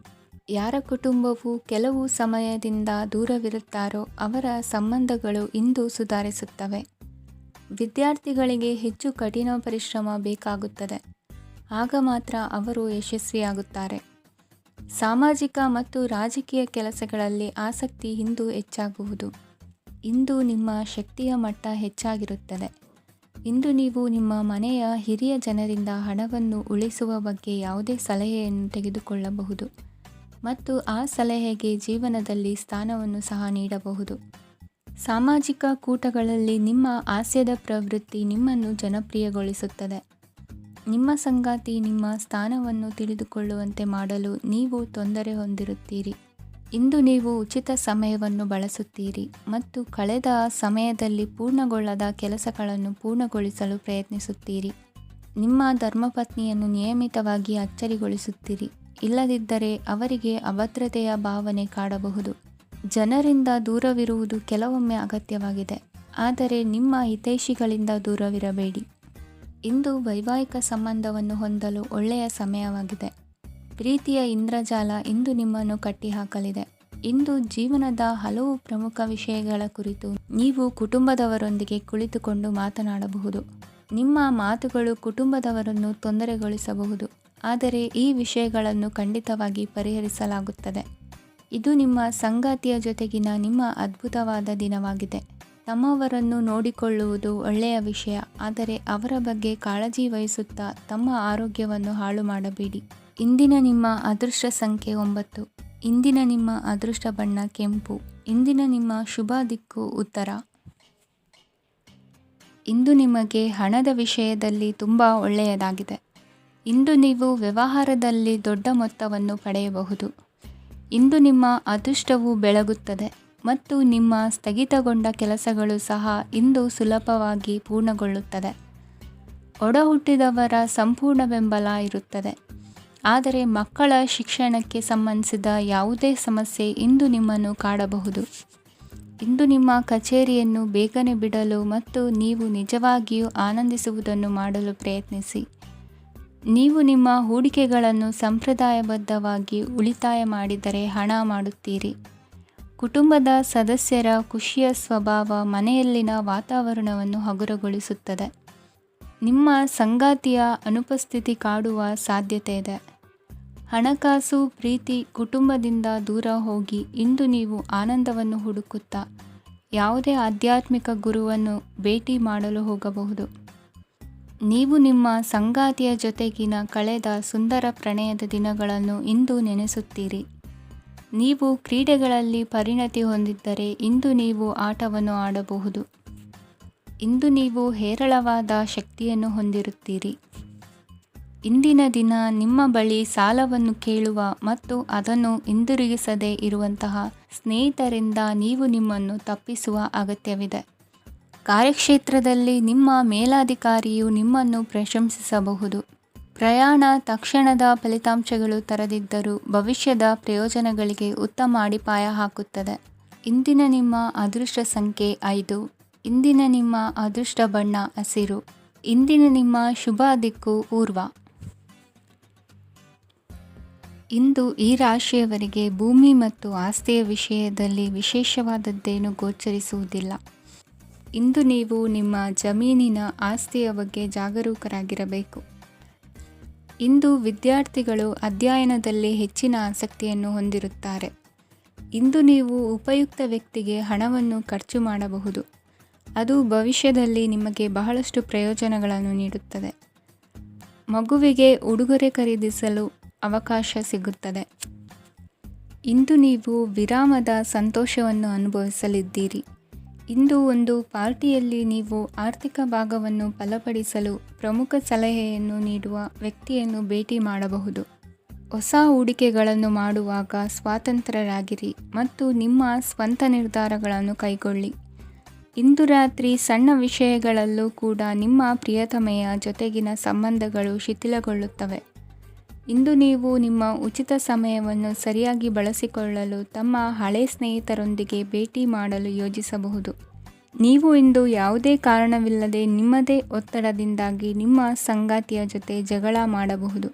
ಯಾರ ಕುಟುಂಬವು ಕೆಲವು ಸಮಯದಿಂದ ದೂರವಿರುತ್ತಾರೋ ಅವರ ಸಂಬಂಧಗಳು ಇಂದು ಸುಧಾರಿಸುತ್ತವೆ. ವಿದ್ಯಾರ್ಥಿಗಳಿಗೆ ಹೆಚ್ಚು ಕಠಿಣ ಪರಿಶ್ರಮ ಬೇಕಾಗುತ್ತದೆ, ಆಗ ಮಾತ್ರ ಅವರು ಯಶಸ್ವಿಯಾಗುತ್ತಾರೆ. ಸಾಮಾಜಿಕ ಮತ್ತು ರಾಜಕೀಯ ಕೆಲಸಗಳಲ್ಲಿ ಆಸಕ್ತಿ ಇಂದು ಹೆಚ್ಚಾಗುವುದು. ಇಂದು ನಿಮ್ಮ ಶಕ್ತಿಯ ಮಟ್ಟ ಹೆಚ್ಚಾಗಿರುತ್ತದೆ. ಇಂದು ನೀವು ನಿಮ್ಮ ಮನೆಯ ಹಿರಿಯ ಜನರಿಂದ ಹಣವನ್ನು ಉಳಿಸುವ ಬಗ್ಗೆ ಯಾವುದೇ ಸಲಹೆಯನ್ನು ತೆಗೆದುಕೊಳ್ಳಬಹುದು ಮತ್ತು ಆ ಸಲಹೆಗೆ ಜೀವನದಲ್ಲಿ ಸ್ಥಾನವನ್ನು ಸಹ ನೀಡಬಹುದು. ಸಾಮಾಜಿಕ ಕೂಟಗಳಲ್ಲಿ ನಿಮ್ಮ ಹಾಸ್ಯದ ಪ್ರವೃತ್ತಿ ನಿಮ್ಮನ್ನು ಜನಪ್ರಿಯಗೊಳಿಸುತ್ತದೆ. ನಿಮ್ಮ ಸಂಗಾತಿ ನಿಮ್ಮ ಸ್ಥಾನವನ್ನು ತಿಳಿದುಕೊಳ್ಳುವಂತೆ ಮಾಡಲು ನೀವು ತೊಂದರೆ ಹೊಂದಿರುತ್ತೀರಿ. ಇಂದು ನೀವು ಉಚಿತ ಸಮಯವನ್ನು ಬಳಸುತ್ತೀರಿ ಮತ್ತು ಕಳೆದ ಸಮಯದಲ್ಲಿ ಪೂರ್ಣಗೊಳ್ಳದ ಕೆಲಸಗಳನ್ನು ಪೂರ್ಣಗೊಳಿಸಲು ಪ್ರಯತ್ನಿಸುತ್ತೀರಿ. ನಿಮ್ಮ ಧರ್ಮಪತ್ನಿಯನ್ನು ನಿಯಮಿತವಾಗಿ ಅಚ್ಚರಿಗೊಳಿಸುತ್ತೀರಿ, ಇಲ್ಲದಿದ್ದರೆ ಅವರಿಗೆ ಅಭದ್ರತೆಯ ಭಾವನೆ ಕಾಡಬಹುದು. ಜನರಿಂದ ದೂರವಿರುವುದು ಕೆಲವೊಮ್ಮೆ ಅಗತ್ಯವಾಗಿದೆ, ಆದರೆ ನಿಮ್ಮ ಹಿತೈಷಿಗಳಿಂದ ದೂರವಿರಬೇಡಿ. ಇಂದು ವೈವಾಹಿಕ ಸಂಬಂಧವನ್ನು ಹೊಂದಲು ಒಳ್ಳೆಯ ಸಮಯವಾಗಿದೆ. ಪ್ರೀತಿಯ ಇಂದ್ರಜಾಲ ಇಂದು ನಿಮ್ಮನ್ನು ಕಟ್ಟಿಹಾಕಲಿದೆ. ಇಂದು ಜೀವನದ ಹಲವು ಪ್ರಮುಖ ವಿಷಯಗಳ ಕುರಿತು ನೀವು ಕುಟುಂಬದವರೊಂದಿಗೆ ಕುಳಿತುಕೊಂಡು ಮಾತನಾಡಬಹುದು. ನಿಮ್ಮ ಮಾತುಗಳು ಕುಟುಂಬದವರನ್ನು ತೊಂದರೆಗೊಳಿಸಬಹುದು, ಆದರೆ ಈ ವಿಷಯಗಳನ್ನು ಖಂಡಿತವಾಗಿ ಪರಿಹರಿಸಲಾಗುತ್ತದೆ. ಇದು ನಿಮ್ಮ ಸಂಗಾತಿಯ ಜೊತೆಗಿನ ನಿಮ್ಮ ಅದ್ಭುತವಾದ ದಿನವಾಗಿದೆ. ತಮ್ಮವರನ್ನು ನೋಡಿಕೊಳ್ಳುವುದು ಒಳ್ಳೆಯ ವಿಷಯ, ಆದರೆ ಅವರ ಬಗ್ಗೆ ಕಾಳಜಿ ವಹಿಸುತ್ತಾ ತಮ್ಮ ಆರೋಗ್ಯವನ್ನು ಹಾಳು ಮಾಡಬೇಡಿ. ಇಂದಿನ ನಿಮ್ಮ ಅದೃಷ್ಟ ಸಂಖ್ಯೆ 9. ಇಂದಿನ ನಿಮ್ಮ ಅದೃಷ್ಟ ಬಣ್ಣ ಕೆಂಪು. ಇಂದಿನ ನಿಮ್ಮ ಶುಭ ದಿಕ್ಕು ಉತ್ತರ. ಇಂದು ನಿಮಗೆ ಹಣದ ವಿಷಯದಲ್ಲಿ ತುಂಬ ಒಳ್ಳೆಯದಾಗಿದೆ. ಇಂದು ನೀವು ವ್ಯವಹಾರದಲ್ಲಿ ದೊಡ್ಡ ಮೊತ್ತವನ್ನು ಪಡೆಯಬಹುದು. ಇಂದು ನಿಮ್ಮ ಅದೃಷ್ಟವು ಬೆಳಗುತ್ತದೆ ಮತ್ತು ನಿಮ್ಮ ಸ್ಥಗಿತಗೊಂಡ ಕೆಲಸಗಳು ಸಹ ಇಂದು ಸುಲಭವಾಗಿ ಪೂರ್ಣಗೊಳ್ಳುತ್ತದೆ. ಒಡಹುಟ್ಟಿದವರ ಸಂಪೂರ್ಣ ಬೆಂಬಲ ಇರುತ್ತದೆ, ಆದರೆ ಮಕ್ಕಳ ಶಿಕ್ಷಣಕ್ಕೆ ಸಂಬಂಧಿಸಿದ ಯಾವುದೇ ಸಮಸ್ಯೆ ಇಂದು ನಿಮ್ಮನ್ನು ಕಾಡಬಹುದು. ಇಂದು ನಿಮ್ಮ ಕಚೇರಿಯನ್ನು ಬೇಗನೆ ಬಿಡಲು ಮತ್ತು ನೀವು ನಿಜವಾಗಿಯೂ ಆನಂದಿಸುವುದನ್ನು ಮಾಡಲು ಪ್ರಯತ್ನಿಸಿ. ನೀವು ನಿಮ್ಮ ಹೂಡಿಕೆಗಳನ್ನು ಸಂಪ್ರದಾಯಬದ್ಧವಾಗಿ ಉಳಿತಾಯ ಮಾಡಿದರೆ ಹಣ ಮಾಡುತ್ತೀರಿ. ಕುಟುಂಬದ ಸದಸ್ಯರ ಖುಷಿಯ ಸ್ವಭಾವ ಮನೆಯಲ್ಲಿನ ವಾತಾವರಣವನ್ನು ಹಗುರಗೊಳಿಸುತ್ತದೆ. ನಿಮ್ಮ ಸಂಗಾತಿಯ ಅನುಪಸ್ಥಿತಿ ಕಾಡುವ ಸಾಧ್ಯತೆ ಇದೆ. ಹಣಕಾಸು, ಪ್ರೀತಿ, ಕುಟುಂಬದಿಂದ ದೂರ ಹೋಗಿ ಇಂದು ನೀವು ಆನಂದವನ್ನು ಹುಡುಕುತ್ತಾ ಯಾವುದೇ ಆಧ್ಯಾತ್ಮಿಕ ಗುರುವನ್ನು ಭೇಟಿ ಮಾಡಲು ಹೋಗಬಹುದು. ನೀವು ನಿಮ್ಮ ಸಂಗಾತಿಯ ಜೊತೆಗಿನ ಕಳೆದ ಸುಂದರ ಪ್ರಣಯದ ದಿನಗಳನ್ನು ಇಂದು ನೆನೆಸುತ್ತೀರಿ. ನೀವು ಕ್ರೀಡೆಗಳಲ್ಲಿ ಪರಿಣತಿ ಹೊಂದಿದ್ದರೆ ಇಂದು ನೀವು ಆಟವನ್ನು ಆಡಬಹುದು. ಇಂದು ನೀವು ಹೇರಳವಾದ ಶಕ್ತಿಯನ್ನು ಹೊಂದಿರುತ್ತೀರಿ. ಇಂದಿನ ದಿನ ನಿಮ್ಮ ಬಳಿ ಸಾಲವನ್ನು ಕೇಳುವ ಮತ್ತು ಅದನ್ನು ಹಿಂದಿರುಗಿಸದೇ ಇರುವಂತಹ ಸ್ನೇಹಿತರಿಂದ ನೀವು ನಿಮ್ಮನ್ನು ತಪ್ಪಿಸುವ ಅಗತ್ಯವಿದೆ. ಕಾರ್ಯಕ್ಷೇತ್ರದಲ್ಲಿ ನಿಮ್ಮ ಮೇಲಾಧಿಕಾರಿಯು ನಿಮ್ಮನ್ನು ಪ್ರಶಂಸಿಸಬಹುದು. ಪ್ರಯಾಣ ತಕ್ಷಣದ ಫಲಿತಾಂಶಗಳು ತರದಿದ್ದರೂ ಭವಿಷ್ಯದ ಪ್ರಯೋಜನಗಳಿಗೆ ಉತ್ತಮ ಅಡಿಪಾಯ ಹಾಕುತ್ತದೆ. ಇಂದಿನ ನಿಮ್ಮ ಅದೃಷ್ಟ ಸಂಖ್ಯೆ 5. ಇಂದಿನ ನಿಮ್ಮ ಅದೃಷ್ಟ ಬಣ್ಣ ಹಸಿರು. ಇಂದಿನ ನಿಮ್ಮ ಶುಭ ದಿಕ್ಕು ಪೂರ್ವ. ಇಂದು ಈ ರಾಶಿಯವರಿಗೆ ಭೂಮಿ ಮತ್ತು ಆಸ್ತಿಯ ವಿಷಯದಲ್ಲಿ ವಿಶೇಷವಾದದ್ದೇನು ಗೋಚರಿಸುವುದಿಲ್ಲ. ಇಂದು ನೀವು ನಿಮ್ಮ ಜಮೀನಿನ ಆಸ್ತಿಯ ಬಗ್ಗೆ ಜಾಗರೂಕರಾಗಿರಬೇಕು. ಇಂದು ವಿದ್ಯಾರ್ಥಿಗಳು ಅಧ್ಯಯನದಲ್ಲಿ ಹೆಚ್ಚಿನ ಆಸಕ್ತಿಯನ್ನು ಹೊಂದಿರುತ್ತಾರೆ. ಇಂದು ನೀವು ಉಪಯುಕ್ತ ವ್ಯಕ್ತಿಗೆ ಹಣವನ್ನು ಖರ್ಚು ಮಾಡಬಹುದು. ಅದು ಭವಿಷ್ಯದಲ್ಲಿ ನಿಮಗೆ ಬಹಳಷ್ಟು ಪ್ರಯೋಜನಗಳನ್ನು ನೀಡುತ್ತದೆ. ಮಗುವಿಗೆ ಉಡುಗೊರೆ ಖರೀದಿಸಲು ಅವಕಾಶ ಸಿಗುತ್ತದೆ. ಇಂದು ನೀವು ವಿರಾಮದ ಸಂತೋಷವನ್ನು ಅನುಭವಿಸಲಿದ್ದೀರಿ. ಇಂದು ಒಂದು ಪಾರ್ಟಿಯಲ್ಲಿ ನೀವು ಆರ್ಥಿಕ ಭಾಗವನ್ನು ಬಲಪಡಿಸಲು ಪ್ರಮುಖ ಸಲಹೆಯನ್ನು ನೀಡುವ ವ್ಯಕ್ತಿಯನ್ನು ಭೇಟಿ ಮಾಡಬಹುದು. ಹೊಸ ಹೂಡಿಕೆಗಳನ್ನು ಮಾಡುವಾಗ ಸ್ವತಂತ್ರರಾಗಿರಿ ಮತ್ತು ನಿಮ್ಮ ಸ್ವಂತ ನಿರ್ಧಾರಗಳನ್ನು ಕೈಗೊಳ್ಳಿ. ಇಂದು ರಾತ್ರಿ ಸಣ್ಣ ವಿಷಯಗಳಲ್ಲೂ ಕೂಡ ನಿಮ್ಮ ಪ್ರಿಯತಮೆಯ ಜೊತೆಗಿನ ಸಂಬಂಧಗಳು ಶಿಥಿಲಗೊಳ್ಳುತ್ತವೆ. ಇಂದು ನೀವು ನಿಮ್ಮ ಉಚಿತ ಸಮಯವನ್ನು ಸರಿಯಾಗಿ ಬಳಸಿಕೊಳ್ಳಲು ತಮ್ಮ ಹಳೆ ಸ್ನೇಹಿತರೊಂದಿಗೆ ಭೇಟಿ ಮಾಡಲು ಯೋಜಿಸಬಹುದು. ನೀವು ಇಂದು ಯಾವುದೇ ಕಾರಣವಿಲ್ಲದೆ ನಿಮ್ಮದೇ ಒತ್ತಡದಿಂದಾಗಿ ನಿಮ್ಮ ಸಂಗಾತಿಯ ಜೊತೆ ಜಗಳ ಮಾಡಬಹುದು.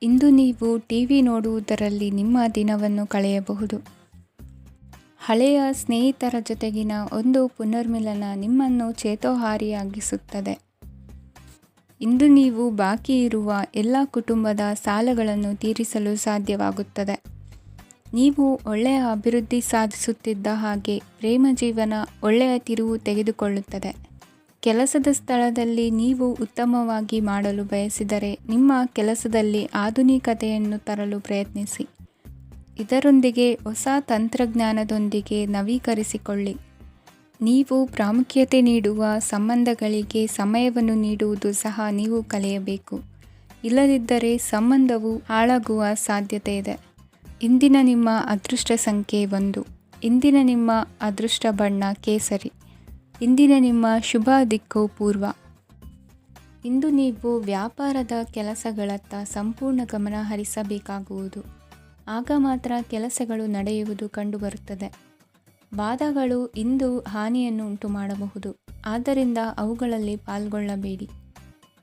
ಇಂದು ನೀವು ಟಿವಿ ನೋಡುವುದರಲ್ಲಿ ನಿಮ್ಮ ದಿನವನ್ನು ಕಳೆಯಬಹುದು. ಹಳೆಯ ಸ್ನೇಹಿತರ ಜೊತೆಗಿನ ಒಂದು ಪುನರ್ಮಿಲನ ನಿಮ್ಮನ್ನು ಚೇತೋಹಾರಿಯಾಗಿಸುತ್ತದೆ. ಇಂದು ನೀವು ಬಾಕಿ ಇರುವ ಎಲ್ಲ ಕುಟುಂಬದ ಸಾಲಗಳನ್ನು ತೀರಿಸಲು ಸಾಧ್ಯವಾಗುತ್ತದೆ. ನೀವು ಒಳ್ಳೆಯ ಅಭಿವೃದ್ಧಿ ಸಾಧಿಸುತ್ತಿದ್ದ ಹಾಗೆ ಪ್ರೇಮ ಜೀವನ ಒಳ್ಳೆಯ ತಿರುವು ತೆಗೆದುಕೊಳ್ಳುತ್ತದೆ. ಕೆಲಸದ ಸ್ಥಳದಲ್ಲಿ ನೀವು ಉತ್ತಮವಾಗಿ ಮಾಡಲು ಬಯಸಿದರೆ ನಿಮ್ಮ ಕೆಲಸದಲ್ಲಿ ಆಧುನಿಕತೆಯನ್ನು ತರಲು ಪ್ರಯತ್ನಿಸಿ. ಇದರೊಂದಿಗೆ ಹೊಸ ತಂತ್ರಜ್ಞಾನದೊಂದಿಗೆ ನವೀಕರಿಸಿಕೊಳ್ಳಿ. ನೀವು ಪ್ರಾಮುಖ್ಯತೆ ನೀಡುವ ಸಂಬಂಧಗಳಿಗೆ ಸಮಯವನ್ನು ನೀಡುವುದು ಸಹ ನೀವು ಕಲಿಯಬೇಕು. ಇಲ್ಲದಿದ್ದರೆ ಸಂಬಂಧವು ಹಾಳಾಗುವ ಸಾಧ್ಯತೆ ಇದೆ. ಇಂದಿನ ನಿಮ್ಮ ಅದೃಷ್ಟ ಸಂಖ್ಯೆ 1. ಇಂದಿನ ನಿಮ್ಮ ಅದೃಷ್ಟ ಬಣ್ಣ ಕೇಸರಿ. ಇಂದಿನ ನಿಮ್ಮ ಶುಭ ದಿಕ್ಕು ಪೂರ್ವ. ಇಂದು ನೀವು ವ್ಯಾಪಾರದ ಕೆಲಸಗಳತ್ತ ಸಂಪೂರ್ಣ ಗಮನ ಹರಿಸಬೇಕಾಗುವುದು. ಆಗ ಮಾತ್ರ ಕೆಲಸಗಳು ನಡೆಯುವುದು ಕಂಡುಬರುತ್ತದೆ. ವಾದಗಳು ಇಂದು ಹಾನಿಯನ್ನು ಉಂಟು ಮಾಡಬಹುದು. ಆದ್ದರಿಂದ ಅವುಗಳಲ್ಲಿ ಪಾಲ್ಗೊಳ್ಳಬೇಡಿ.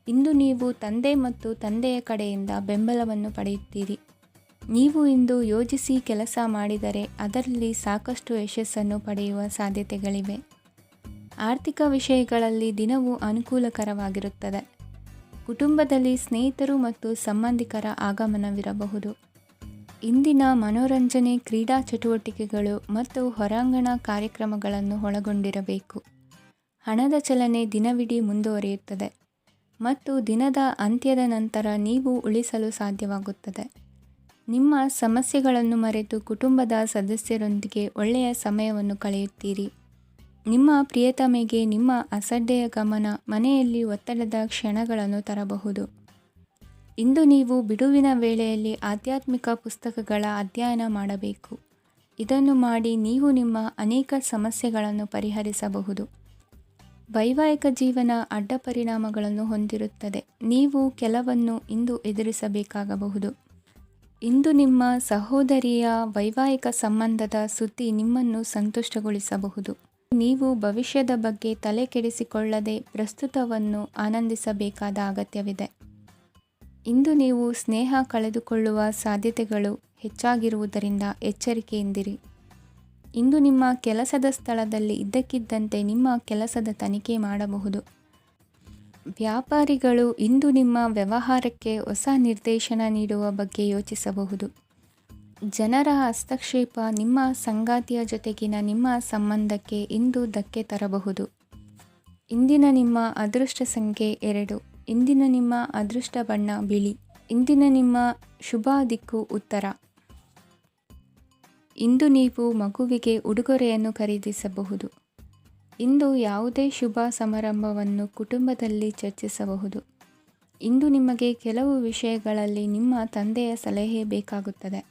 ಇಂದು ನೀವು ತಂದೆ ಮತ್ತು ತಂದೆಯ ಕಡೆಯಿಂದ ಬೆಂಬಲವನ್ನು ಪಡೆಯುತ್ತೀರಿ. ನೀವು ಇಂದು ಯೋಜಿಸಿ ಕೆಲಸ ಮಾಡಿದರೆ ಅದರಲ್ಲಿ ಸಾಕಷ್ಟು ಯಶಸ್ಸನ್ನು ಪಡೆಯುವ ಸಾಧ್ಯತೆಗಳಿವೆ. ಆರ್ಥಿಕ ವಿಷಯಗಳಲ್ಲಿ ದಿನವು ಅನುಕೂಲಕರವಾಗಿರುತ್ತದೆ. ಕುಟುಂಬದಲ್ಲಿ ಸ್ನೇಹಿತರು ಮತ್ತು ಸಂಬಂಧಿಕರ ಆಗಮನವಿರಬಹುದು. ಇಂದಿನ ಮನೋರಂಜನೆ ಕ್ರೀಡಾ ಚಟುವಟಿಕೆಗಳು ಮತ್ತು ಹೊರಾಂಗಣ ಕಾರ್ಯಕ್ರಮಗಳನ್ನು ಒಳಗೊಂಡಿರಬೇಕು. ಹಣದ ಚಲನೆ ದಿನವಿಡೀ ಮುಂದುವರಿಯುತ್ತದೆ ಮತ್ತು ದಿನದ ಅಂತ್ಯದ ನಂತರ ನೀವು ಉಳಿಸಲು ಸಾಧ್ಯವಾಗುತ್ತದೆ. ನಿಮ್ಮ ಸಮಸ್ಯೆಗಳನ್ನು ಮರೆತು ಕುಟುಂಬದ ಸದಸ್ಯರೊಂದಿಗೆ ಒಳ್ಳೆಯ ಸಮಯವನ್ನು ಕಳೆಯುತ್ತೀರಿ. ನಿಮ್ಮ ಪ್ರಿಯತಮೆಗೆ ನಿಮ್ಮ ಅಸಡ್ಡೆಯ ಗಮನ ಮನೆಯಲ್ಲಿ ಒತ್ತಡದ ಕ್ಷಣಗಳನ್ನು ತರಬಹುದು. ಇಂದು ನೀವು ಬಿಡುವಿನ ವೇಳೆಯಲ್ಲಿ ಆಧ್ಯಾತ್ಮಿಕ ಪುಸ್ತಕಗಳ ಅಧ್ಯಯನ ಮಾಡಬೇಕು. ಇದನ್ನು ಮಾಡಿ ನೀವು ನಿಮ್ಮ ಅನೇಕ ಸಮಸ್ಯೆಗಳನ್ನು ಪರಿಹರಿಸಬಹುದು. ವೈವಾಹಿಕ ಜೀವನ ಅಡ್ಡ ಪರಿಣಾಮಗಳನ್ನು ಹೊಂದಿರುತ್ತದೆ. ನೀವು ಕೆಲವನ್ನು ಇಂದು ಎದುರಿಸಬೇಕಾಗಬಹುದು. ಇಂದು ನಿಮ್ಮ ಸಹೋದರಿಯ ವೈವಾಹಿಕ ಸಂಬಂಧದ ಸುದ್ದಿ ನಿಮ್ಮನ್ನು ಸಂತುಷ್ಟಗೊಳಿಸಬಹುದು. ನೀವು ಭವಿಷ್ಯದ ಬಗ್ಗೆ ತಲೆ ಕೆಡಿಸಿಕೊಳ್ಳದೆ ಪ್ರಸ್ತುತವನ್ನು ಆನಂದಿಸಬೇಕಾದ ಅಗತ್ಯವಿದೆ. ಇಂದು ನೀವು ಸ್ನೇಹ ಕಳೆದುಕೊಳ್ಳುವ ಸಾಧ್ಯತೆಗಳು ಹೆಚ್ಚಾಗಿರುವುದರಿಂದ ಎಚ್ಚರಿಕೆಯಿಂದಿರಿ. ಇಂದು ನಿಮ್ಮ ಕೆಲಸದ ಸ್ಥಳದಲ್ಲಿ ಇದ್ದಕ್ಕಿದ್ದಂತೆ ನಿಮ್ಮ ಕೆಲಸದ ತನಿಖೆ ಮಾಡಬಹುದು. ವ್ಯಾಪಾರಿಗಳು ಇಂದು ನಿಮ್ಮ ವ್ಯವಹಾರಕ್ಕೆ ಹೊಸ ನಿರ್ದೇಶನ ನೀಡುವ ಬಗ್ಗೆ ಯೋಚಿಸಬಹುದು. ಜನರ ಹಸ್ತಕ್ಷೇಪ ನಿಮ್ಮ ಸಂಗಾತಿಯ ಜೊತೆಗಿನ ನಿಮ್ಮ ಸಂಬಂಧಕ್ಕೆ ಇಂದು ಧಕ್ಕೆ ತರಬಹುದು. ಇಂದಿನ ನಿಮ್ಮ ಅದೃಷ್ಟ ಸಂಖ್ಯೆ 2. ಇಂದಿನ ನಿಮ್ಮ ಅದೃಷ್ಟ ಬಣ್ಣ ಬಿಳಿ. ಇಂದಿನ ನಿಮ್ಮ ಶುಭ ದಿಕ್ಕು ಉತ್ತರ. ಇಂದು ನೀವು ಮಗುವಿಗೆ ಉಡುಗೊರೆಯನ್ನು ಖರೀದಿಸಬಹುದು. ಇಂದು ಯಾವುದೇ ಶುಭ ಸಮಾರಂಭವನ್ನು ಕುಟುಂಬದಲ್ಲಿ ಚರ್ಚಿಸಬಹುದು. ಇಂದು ನಿಮಗೆ ಕೆಲವು ವಿಷಯಗಳಲ್ಲಿ ನಿಮ್ಮ ತಂದೆಯ ಸಲಹೆ ಬೇಕಾಗುತ್ತದೆ.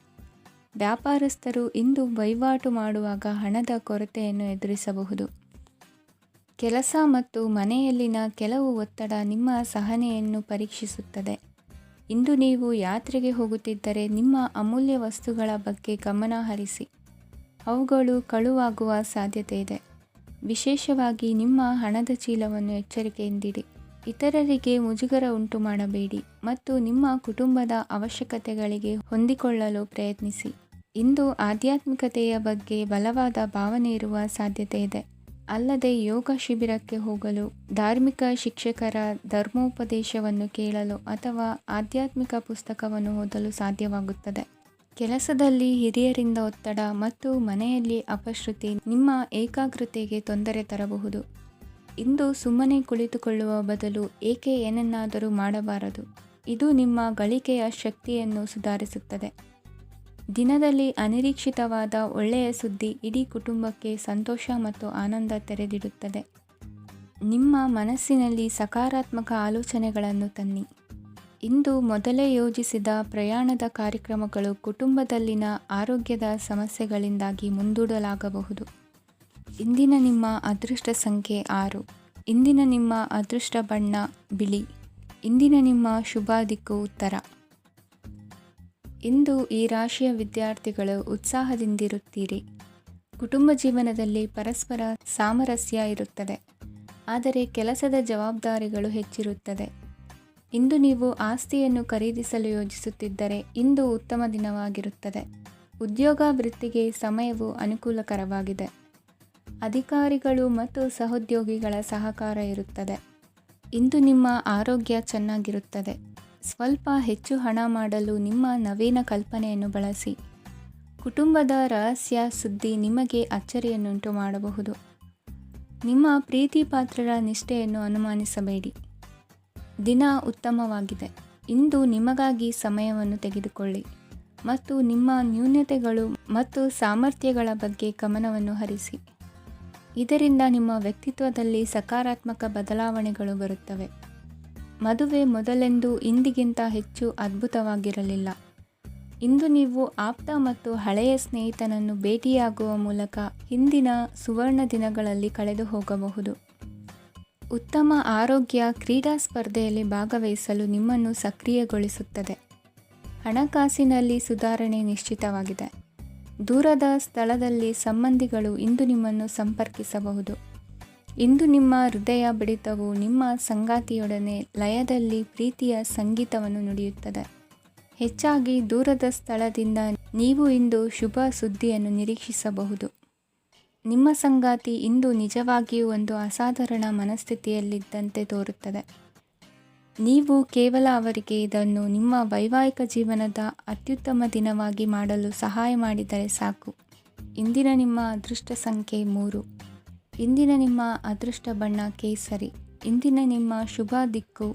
ವ್ಯಾಪಾರಸ್ಥರು ಇಂದು ವಹಿವಾಟು ಮಾಡುವಾಗ ಹಣದ ಕೊರತೆಯನ್ನು ಎದುರಿಸಬಹುದು. ಕೆಲಸ ಮತ್ತು ಮನೆಯಲ್ಲಿನ ಕೆಲವು ಒತ್ತಡ ನಿಮ್ಮ ಸಹನೆಯನ್ನು ಪರೀಕ್ಷಿಸುತ್ತದೆ. ಇಂದು ನೀವು ಯಾತ್ರೆಗೆ ಹೋಗುತ್ತಿದ್ದರೆ ನಿಮ್ಮ ಅಮೂಲ್ಯ ವಸ್ತುಗಳ ಬಗ್ಗೆ ಗಮನ ಹರಿಸಿ. ಅವುಗಳು ಕಳುವಾಗುವ ಸಾಧ್ಯತೆ ಇದೆ. ವಿಶೇಷವಾಗಿ ನಿಮ್ಮ ಹಣದ ಚೀಲವನ್ನು ಎಚ್ಚರಿಕೆಯಿಂದಿಡಿ. ಇತರರಿಗೆ ಮುಜುಗರ ಉಂಟು ಮಾಡಬೇಡಿ ಮತ್ತು ನಿಮ್ಮ ಕುಟುಂಬದ ಅವಶ್ಯಕತೆಗಳಿಗೆ ಹೊಂದಿಕೊಳ್ಳಲು ಪ್ರಯತ್ನಿಸಿ. ಇಂದು ಆಧ್ಯಾತ್ಮಿಕತೆಯ ಬಗ್ಗೆ ಬಲವಾದ ಭಾವನೆ ಇರುವ ಸಾಧ್ಯತೆ ಇದೆ. ಅಲ್ಲದೆ ಯೋಗ ಶಿಬಿರಕ್ಕೆ ಹೋಗಲು, ಧಾರ್ಮಿಕ ಶಿಕ್ಷಕರ ಧರ್ಮೋಪದೇಶವನ್ನು ಕೇಳಲು ಅಥವಾ ಆಧ್ಯಾತ್ಮಿಕ ಪುಸ್ತಕವನ್ನು ಓದಲು ಸಾಧ್ಯವಾಗುತ್ತದೆ. ಕೆಲಸದಲ್ಲಿ ಹಿರಿಯರಿಂದ ಒತ್ತಡ ಮತ್ತು ಮನೆಯಲ್ಲಿ ಅಪಶ್ರುತಿ ನಿಮ್ಮ ಏಕಾಗ್ರತೆಗೆ ತೊಂದರೆ ತರಬಹುದು. ಇಂದು ಸುಮ್ಮನೆ ಕುಳಿತುಕೊಳ್ಳುವ ಬದಲು ಏಕೆ ಏನನ್ನಾದರೂ ಮಾಡಬಾರದು. ಇದು ನಿಮ್ಮ ಗಳಿಕೆಯ ಶಕ್ತಿಯನ್ನು ಸುಧಾರಿಸುತ್ತದೆ. ದಿನದಲ್ಲಿ ಅನಿರೀಕ್ಷಿತವಾದ ಒಳ್ಳೆಯ ಸುದ್ದಿ ಇಡೀ ಕುಟುಂಬಕ್ಕೆ ಸಂತೋಷ ಮತ್ತು ಆನಂದ ತೆರೆದಿಡುತ್ತದೆ. ನಿಮ್ಮ ಮನಸ್ಸಿನಲ್ಲಿ ಸಕಾರಾತ್ಮಕ ಆಲೋಚನೆಗಳನ್ನು ತನ್ನಿ. ಇಂದು ಮೊದಲೇ ಯೋಜಿಸಿದ ಪ್ರಯಾಣದ ಕಾರ್ಯಕ್ರಮಗಳು ಕುಟುಂಬದಲ್ಲಿನ ಆರೋಗ್ಯದ ಸಮಸ್ಯೆಗಳಿಂದಾಗಿ ಮುಂದೂಡಲಾಗಬಹುದು. ಇಂದಿನ ನಿಮ್ಮ ಅದೃಷ್ಟ ಸಂಖ್ಯೆ 6. ಇಂದಿನ ನಿಮ್ಮ ಅದೃಷ್ಟ ಬಣ್ಣ ಬಿಳಿ. ಇಂದಿನ ನಿಮ್ಮ ಶುಭ ದಿಕ್ಕು ಉತ್ತರ. ಇಂದು ಈ ರಾಶಿಯ ವಿದ್ಯಾರ್ಥಿಗಳು ಉತ್ಸಾಹದಿಂದಿರುತ್ತೀರಿ. ಕುಟುಂಬ ಜೀವನದಲ್ಲಿ ಪರಸ್ಪರ ಸಾಮರಸ್ಯ ಇರುತ್ತದೆ, ಆದರೆ ಕೆಲಸದ ಜವಾಬ್ದಾರಿಗಳು ಹೆಚ್ಚಿರುತ್ತದೆ. ಇಂದು ನೀವು ಆಸ್ತಿಯನ್ನು ಖರೀದಿಸಲು ಯೋಜಿಸುತ್ತಿದ್ದರೆ ಇಂದು ಉತ್ತಮ ದಿನವಾಗಿರುತ್ತದೆ. ಉದ್ಯೋಗ ವೃತ್ತಿಗೆ ಸಮಯವು ಅನುಕೂಲಕರವಾಗಿದೆ. ಅಧಿಕಾರಿಗಳು ಮತ್ತು ಸಹೋದ್ಯೋಗಿಗಳ ಸಹಕಾರ ಇರುತ್ತದೆ. ಇಂದು ನಿಮ್ಮ ಆರೋಗ್ಯ ಚೆನ್ನಾಗಿರುತ್ತದೆ. ಸ್ವಲ್ಪ ಹೆಚ್ಚು ಹಣ ಮಾಡಲು ನಿಮ್ಮ ನವೀನ ಕಲ್ಪನೆಯನ್ನು ಬಳಸಿ. ಕುಟುಂಬದ ರಹಸ್ಯ ಸುದ್ದಿ ನಿಮಗೆ ಅಚ್ಚರಿಯನ್ನುಂಟು ಮಾಡಬಹುದು. ನಿಮ್ಮ ಪ್ರೀತಿ ಪಾತ್ರರ ನಿಷ್ಠೆಯನ್ನು ಅನುಮಾನಿಸಬೇಡಿ. ದಿನ ಉತ್ತಮವಾಗಿದೆ. ಇಂದು ನಿಮಗಾಗಿ ಸಮಯವನ್ನು ತೆಗೆದುಕೊಳ್ಳಿ ಮತ್ತು ನಿಮ್ಮ ನ್ಯೂನತೆಗಳು ಮತ್ತು ಸಾಮರ್ಥ್ಯಗಳ ಬಗ್ಗೆ ಗಮನವನ್ನು ಹರಿಸಿ. ಇದರಿಂದ ನಿಮ್ಮ ವ್ಯಕ್ತಿತ್ವದಲ್ಲಿ ಸಕಾರಾತ್ಮಕ ಬದಲಾವಣೆಗಳು ಬರುತ್ತವೆ. ಮದುವೆ ಮೊದಲೆಂದೂ ಇಂದಿಗಿಂತ ಹೆಚ್ಚು ಅದ್ಭುತವಾಗಿರಲಿಲ್ಲ. ಇಂದು ನೀವು ಆಪ್ತ ಮತ್ತು ಹಳೆಯ ಸ್ನೇಹಿತನನ್ನು ಭೇಟಿಯಾಗುವ ಮೂಲಕ ಹಿಂದಿನ ಸುವರ್ಣ ದಿನಗಳಲ್ಲಿ ಕಳೆದು ಹೋಗಬಹುದು. ಉತ್ತಮ ಆರೋಗ್ಯ ಕ್ರೀಡಾ ಸ್ಪರ್ಧೆಯಲ್ಲಿ ಭಾಗವಹಿಸಲು ನಿಮ್ಮನ್ನು ಸಕ್ರಿಯಗೊಳಿಸುತ್ತದೆ. ಹಣಕಾಸಿನಲ್ಲಿ ಸುಧಾರಣೆ ನಿಶ್ಚಿತವಾಗಿದೆ. ದೂರದ ಸ್ಥಳದಲ್ಲಿ ಸಂಬಂಧಿಗಳು ಇಂದು ನಿಮ್ಮನ್ನು ಸಂಪರ್ಕಿಸಬಹುದು. ಇಂದು ನಿಮ್ಮ ಹೃದಯ ಬಡಿತವು ನಿಮ್ಮ ಸಂಗಾತಿಯೊಡನೆ ಲಯದಲ್ಲಿ ಪ್ರೀತಿಯ ಸಂಗೀತವನ್ನು ನುಡಿಯುತ್ತದೆ. ಹೆಚ್ಚಾಗಿ ದೂರದ ಸ್ಥಳದಿಂದ ನೀವು ಇಂದು ಶುಭ ಸುದ್ದಿಯನ್ನು ನಿರೀಕ್ಷಿಸಬಹುದು. ನಿಮ್ಮ ಸಂಗಾತಿ ಇಂದು ನಿಜವಾಗಿಯೂ ಒಂದು ಅಸಾಧಾರಣ ಮನಸ್ಥಿತಿಯಲ್ಲಿದ್ದಂತೆ ತೋರುತ್ತದೆ. ನೀವು ಕೇವಲ ಅವರಿಗೆ ಇದನ್ನು ನಿಮ್ಮ ವೈವಾಹಿಕ ಜೀವನದ ಅತ್ಯುತ್ತಮ ದಿನವಾಗಿ ಮಾಡಲು ಸಹಾಯ ಮಾಡಿದರೆ ಸಾಕು. ಇಂದಿನ ನಿಮ್ಮ ಅದೃಷ್ಟ ಸಂಖ್ಯೆ 3. ಇಂದಿನ ನಿಮ್ಮ ಅದೃಷ್ಟ ಬಣ್ಣ ಕೇಸರಿ. ಇಂದಿನ ನಿಮ್ಮ ಶುಭ ದಿಕ್ಕು